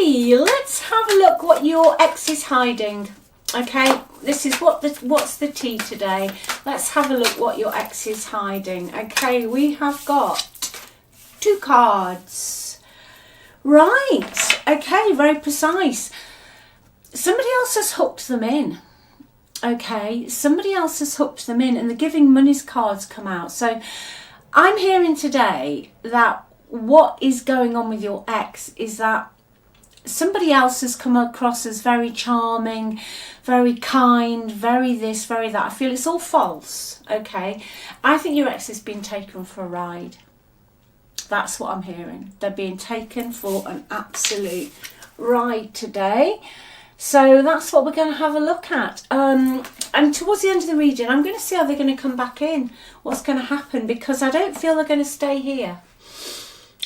Okay, let's have a look what your ex is hiding. Okay, this is what's the tea today. Let's have a look what your ex is hiding. Okay, we have got 2 cards. Right, okay, very precise. Somebody else has hooked them in. Okay, somebody else has hooked them in, and the giving monies cards come out. So I'm hearing today that what is going on with your ex is that somebody else has come across as very charming, very kind, very this, very that. I feel it's all false, okay? I think your ex has been taken for a ride. That's what I'm hearing. They're being taken for an absolute ride today. So that's what we're going to have a look at. And towards the end of the reading, I'm going to see how they're going to come back in. What's going to happen, because I don't feel they're going to stay here.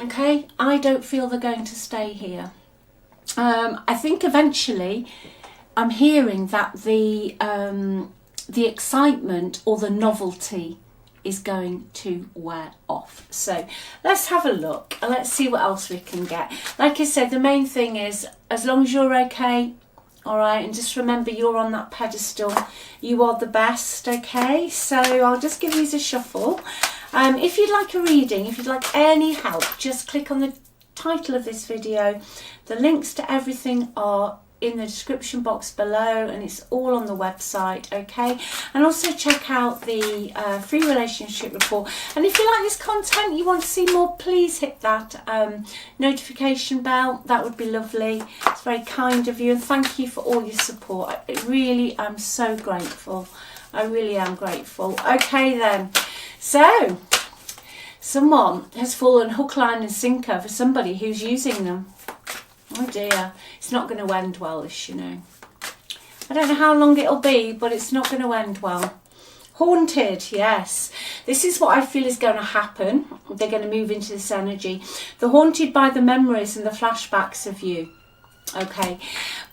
Okay? I don't feel they're going to stay here. I think eventually I'm hearing that the excitement or the novelty is going to wear off. So let's have a look and let's see what else we can get. Like I said, the main thing is, as long as you're okay, all right, and just remember you're on that pedestal. You are the best, okay? So I'll just give these a shuffle. If you'd like a reading, if you'd like any help, just click on the title of this video. The links to everything are in the description box below, and it's all on the website, okay? And also check out the free relationship report. And if you like this content, you want to see more, please hit that notification bell. That would be lovely. It's very kind of you, and thank you for all your support. I really am so grateful. I really am grateful. Okay then, so someone has fallen hook, line and sinker for somebody who's using them. Oh dear, it's not going to end well, this, you know. I don't know how long it'll be, but it's not going to end well. Haunted, yes. This is what I feel is going to happen. They're going to move into this energy. They're haunted by the memories and the flashbacks of you. Okay,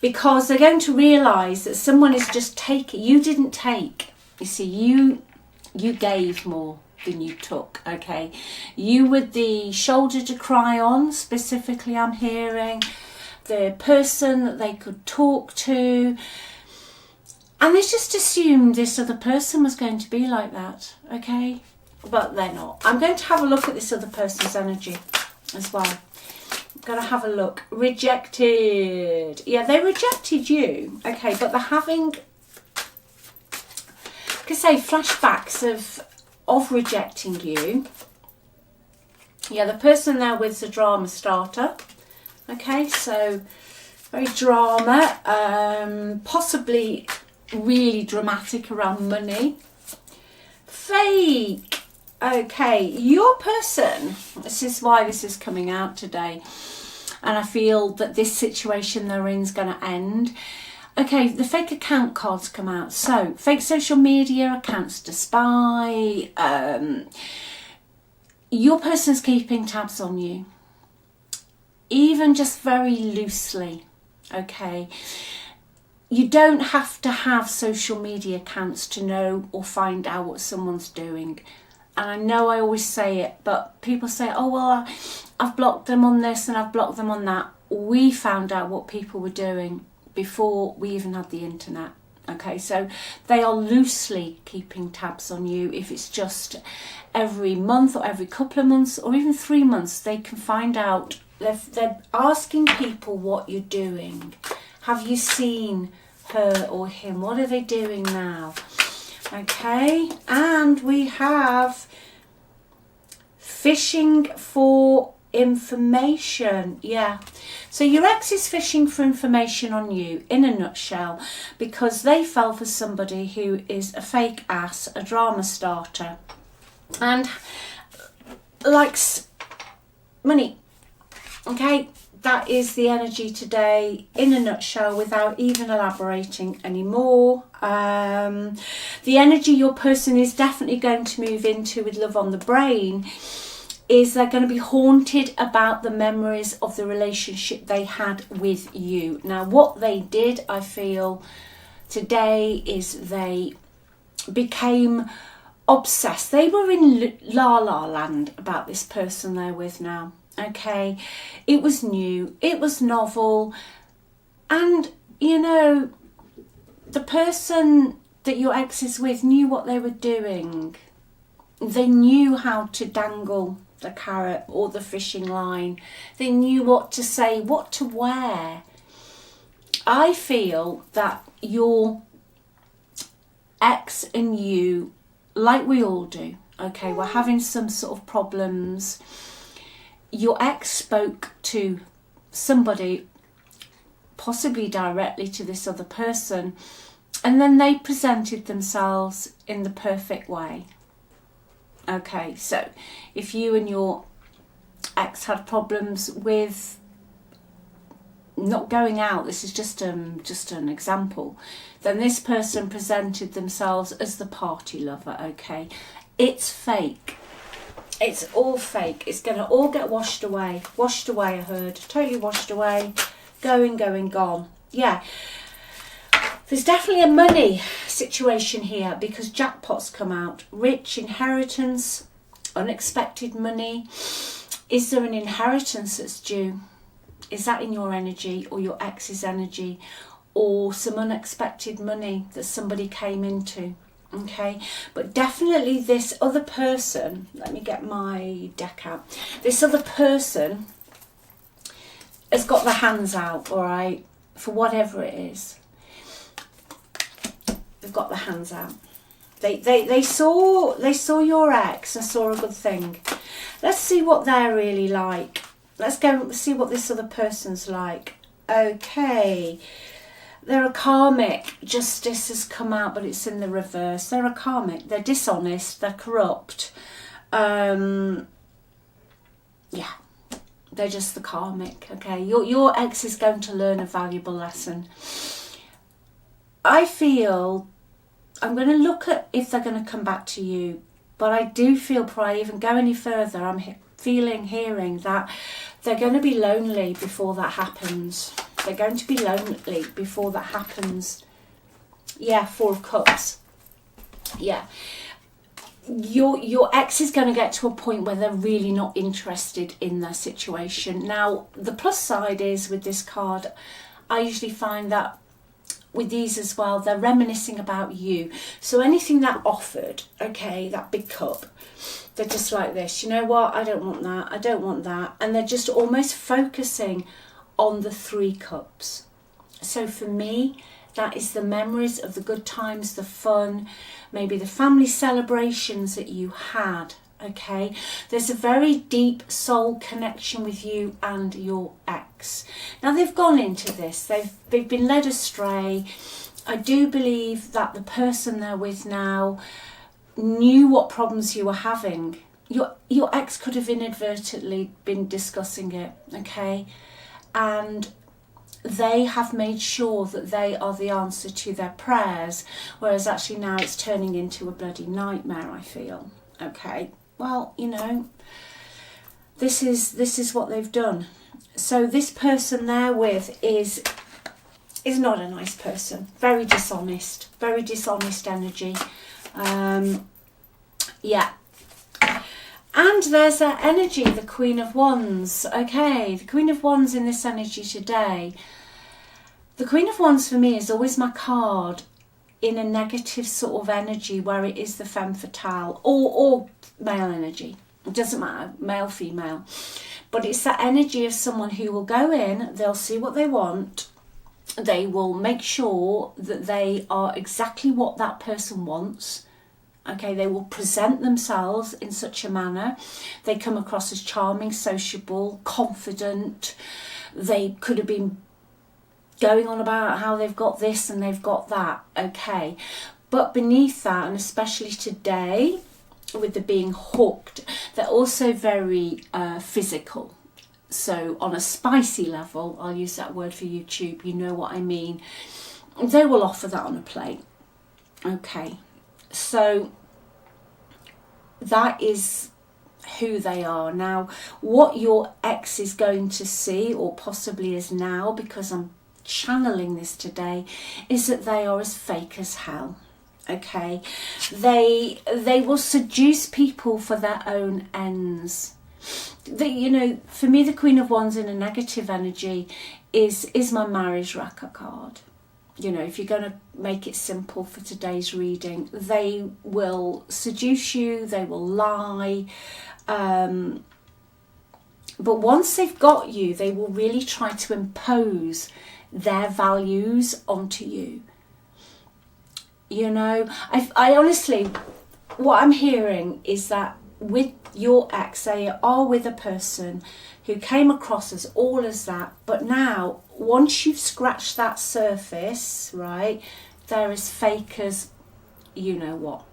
because they're going to realise that someone is just taking. You didn't take. You see, you gave more than you took, okay? You were the shoulder to cry on, specifically I'm hearing. The person that they could talk to. And they just assumed this other person was going to be like that, okay? But they're not. I'm going to have a look at this other person's energy as well. I'm going to have a look. Rejected. Yeah, they rejected you, okay? But they're having, like I say, flashbacks of rejecting you. Yeah, the person there with the drama starter. Okay, so very drama, possibly really dramatic around money. Fake. Okay, your person, this is why this is coming out today, and I feel that this situation they're in is going to end. Okay, the fake account cards come out. So, fake social media accounts to spy. Your person's keeping tabs on you. Even just very loosely, okay? You don't have to have social media accounts to know or find out what someone's doing. And I know I always say it, but people say, oh, well, I've blocked them on this and I've blocked them on that. We found out what people were doing before we even had the internet. Okay, so they are loosely keeping tabs on you. If it's just every month or every couple of months or even 3 months, they can find out. They're asking people what you're doing. Have you seen her or him? What are they doing now? Okay, and we have fishing for information. Yeah, so your ex is fishing for information on you, in a nutshell, because they fell for somebody who is a fake ass, a drama starter, and likes money. Okay, that is the energy today in a nutshell, without even elaborating anymore. The energy your person is definitely going to move into with love on the brain is they're going to be haunted about the memories of the relationship they had with you. Now, what they did, I feel, today is they became obsessed. They were in la la land about this person they're with now. Okay, it was new, it was novel, and you know, the person that your ex is with knew what they were doing. They knew how to dangle the carrot or the fishing line. They knew what to say, what to wear. I feel that your ex and you, like we all do, okay, we're having some sort of problems. Your ex spoke to somebody, possibly directly to this other person, and then they presented themselves in the perfect way. Okay, so if you and your ex had problems with not going out, this is just an example, then this person presented themselves as the party lover. Okay, it's fake. It's all fake. It's going to all get washed away. Washed away, I heard. Totally washed away. Going, gone. Yeah. There's definitely a money situation here because jackpots come out. Rich, inheritance, unexpected money. Is there an inheritance that's due? Is that in your energy or your ex's energy? Or some unexpected money that somebody came into? Okay, but definitely this other person, let me get my deck out. This other person has got their hands out, all right, for whatever it is. They've got their hands out. They saw your ex and saw a good thing. Let's see what they're really like. Let's go and see what this other person's like. Okay. They're a karmic. Justice has come out, but it's in the reverse. They're a karmic. They're dishonest. They're corrupt. Yeah. They're just the karmic. Okay. Your ex is going to learn a valuable lesson. I feel I'm going to look at if they're going to come back to you, but I do feel before I even go any further, I'm hearing that they're going to be lonely before that happens. They're going to be lonely before that happens. Yeah, 4 of Cups. Yeah. Your ex is going to get to a point where they're really not interested in their situation. Now, the plus side is with this card, I usually find that with these as well, they're reminiscing about you. So anything that offered, okay, that big cup, they're just like this. You know what? I don't want that. I don't want that. And they're just almost focusing on the 3 cups. So for me, that is the memories of the good times, the fun, maybe the family celebrations that you had. Okay, there's a very deep soul connection with you and your ex. Now they've gone into this, they've been led astray. I do believe that the person they're with now knew what problems you were having. Your ex could have inadvertently been discussing it, okay, and they have made sure that they are the answer to their prayers, whereas actually now it's turning into a bloody nightmare, I feel. Okay, well, you know, this is what they've done. So this person they're with is not a nice person. Very dishonest energy. Yeah. And there's that energy, the Queen of Wands. Okay, the Queen of Wands in this energy today. The Queen of Wands for me is always my card in a negative sort of energy where it is the femme fatale or male energy. It doesn't matter, male, female. But it's that energy of someone who will go in, they'll see what they want, they will make sure that they are exactly what that person wants. Okay, they will present themselves in such a manner. They come across as charming, sociable, confident. They could have been going on about how they've got this and they've got that. Okay, but beneath that, and especially today, with the being hooked, they're also very physical. So on a spicy level, I'll use that word for YouTube, you know what I mean. They will offer that on a plate. Okay, so that is who they are. Now, what your ex is going to see, or possibly is now, because I'm channeling this today, is that they are as fake as hell. Okay, they will seduce people for their own ends. You know, for me, the Queen of Wands in a negative energy is my marriage wrecker card. You know, if you're going to make it simple for today's reading, they will seduce you, they will lie. But once they've got you, they will really try to impose their values onto you. You know, I honestly, what I'm hearing is that with your ex, they are with a person who came across as all as that, but now, once you've scratched that surface, right, they're as fake as you know what.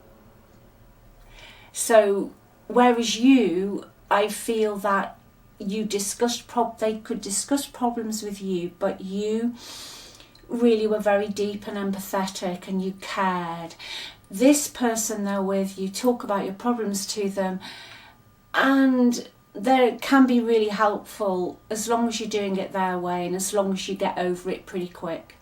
So, whereas you, I feel that you discussed they could discuss problems with you, but you really were very deep and empathetic and you cared. This person they're with, you talk about your problems to them, and they can be really helpful as long as you're doing it their way and as long as you get over it pretty quick.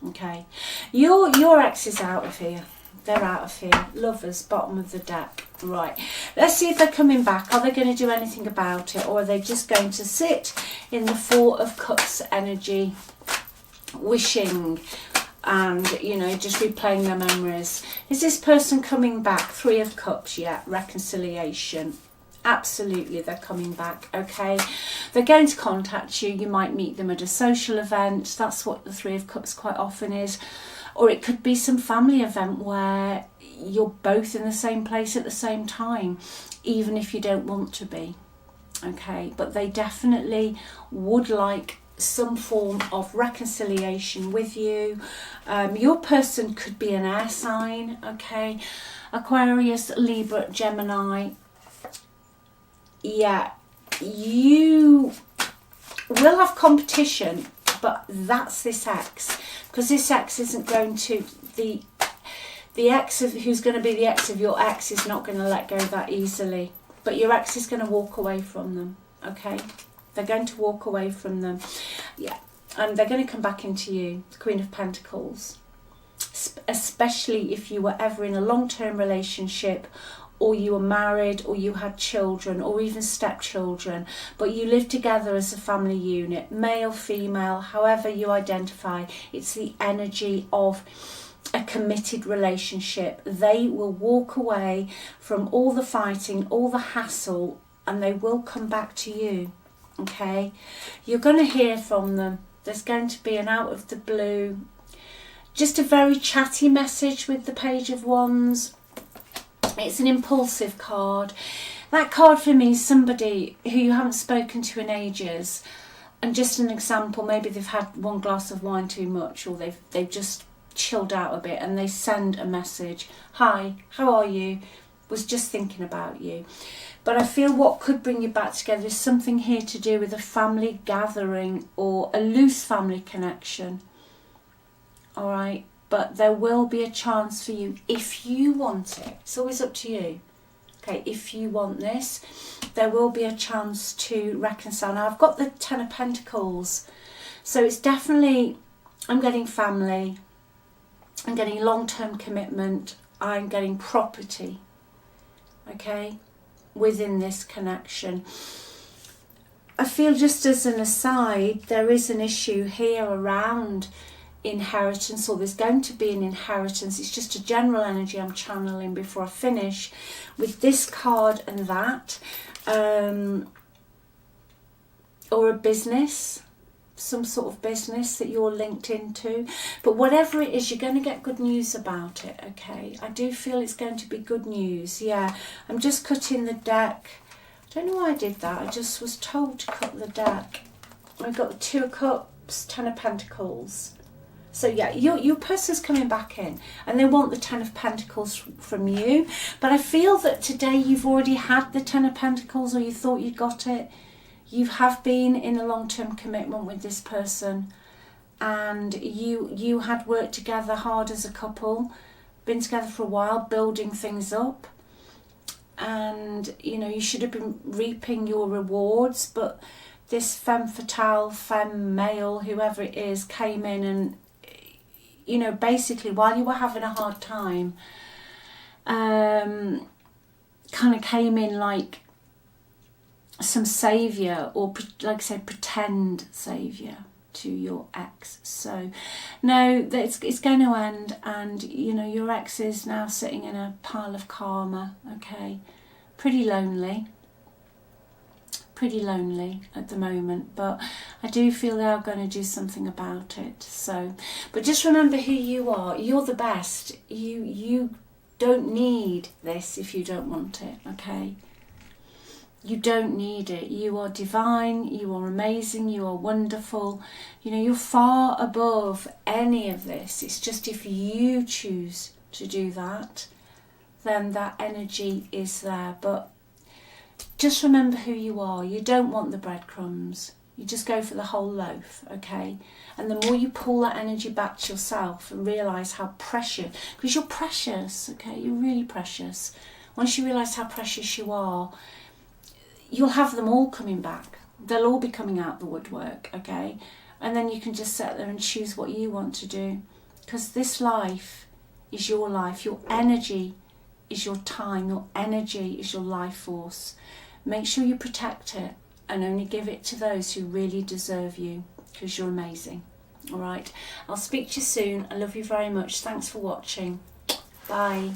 Okay, your ex is out of here. They're out of here. Lovers, bottom of the deck. Right, let's see if they're coming back. Are they going to do anything about it, or are they just going to sit in the Four of Cups energy, wishing and, you know, just replaying their memories? Is this person coming back? Three of Cups, yeah, reconciliation. Absolutely, they're coming back, okay? They're going to contact you. You might meet them at a social event. That's what the Three of Cups quite often is. Or it could be some family event where you're both in the same place at the same time, even if you don't want to be, okay? But they definitely would like some form of reconciliation with you. Your person could be an air sign, okay? Aquarius, Libra, Gemini. Yeah, you will have competition, but that's this ex, because this ex isn't going to, the ex of who's going to be the ex of your ex is not going to let go that easily, but your ex is going to walk away from them, okay? They're going to walk away from them, yeah, and they're going to come back into you, the Queen of Pentacles, especially if you were ever in a long-term relationship, or you were married, or you had children, or even stepchildren, but you live together as a family unit, male, female, however you identify. It's the energy of a committed relationship. They will walk away from all the fighting, all the hassle, and they will come back to you, okay? You're going to hear from them. There's going to be an out of the blue, just a very chatty message with the Page of Wands. It's an impulsive card. That card for me is somebody who you haven't spoken to in ages. And just an example, maybe they've had one glass of wine too much, or they've just chilled out a bit, and they send a message. Hi, how are you? Was just thinking about you. But I feel what could bring you back together is something here to do with a family gathering or a loose family connection. All right. But there will be a chance for you if you want it. It's always up to you. Okay, if you want this, there will be a chance to reconcile. Now, I've got the Ten of Pentacles. So it's definitely, I'm getting family. I'm getting long-term commitment. I'm getting property. Okay, within this connection. I feel, just as an aside, there is an issue here around inheritance, or there's going to be an inheritance. It's just a general energy I'm channeling before I finish with this card and that, or a business, some sort of business that you're linked into. But whatever it is, you're going to get good news about it, okay? I do feel it's going to be good news. Yeah, I'm just cutting the deck. I don't know why I did that. I just was told to cut the deck. I've got the Two of Cups, Ten of Pentacles. So yeah, your person's coming back in and they want the Ten of Pentacles from you. But I feel that today you've already had the Ten of Pentacles, or you thought you got it. You have been in a long-term commitment with this person, and you had worked together hard as a couple, been together for a while, building things up. And, you know, you should have been reaping your rewards, but this femme fatale, femme male, whoever it is, came in and, you know, basically while you were having a hard time, kind of came in like some saviour, or like I said, pretend saviour to your ex. So no, it's going to end, and you know your ex is now sitting in a pile of karma. Okay, pretty lonely at the moment, but I do feel they are going to do something about it. So, but just remember who you are. You're the best. You don't need this if you don't want it. Okay, you don't need it. You are divine, you are amazing, you are wonderful. You know, you're far above any of this. It's just if you choose to do that, then that energy is there. But just remember who you are. You don't want the breadcrumbs. You just go for the whole loaf, okay? And the more you pull that energy back to yourself and realise how precious, because you're precious, okay? You're really precious. Once you realise how precious you are, you'll have them all coming back. They'll all be coming out the woodwork, okay? And then you can just sit there and choose what you want to do. Because this life is your life. Your energy is your time. Your energy is your life force. Make sure you protect it and only give it to those who really deserve you, because you're amazing. All right? I'll speak to you soon. I love you very much. Thanks for watching. Bye.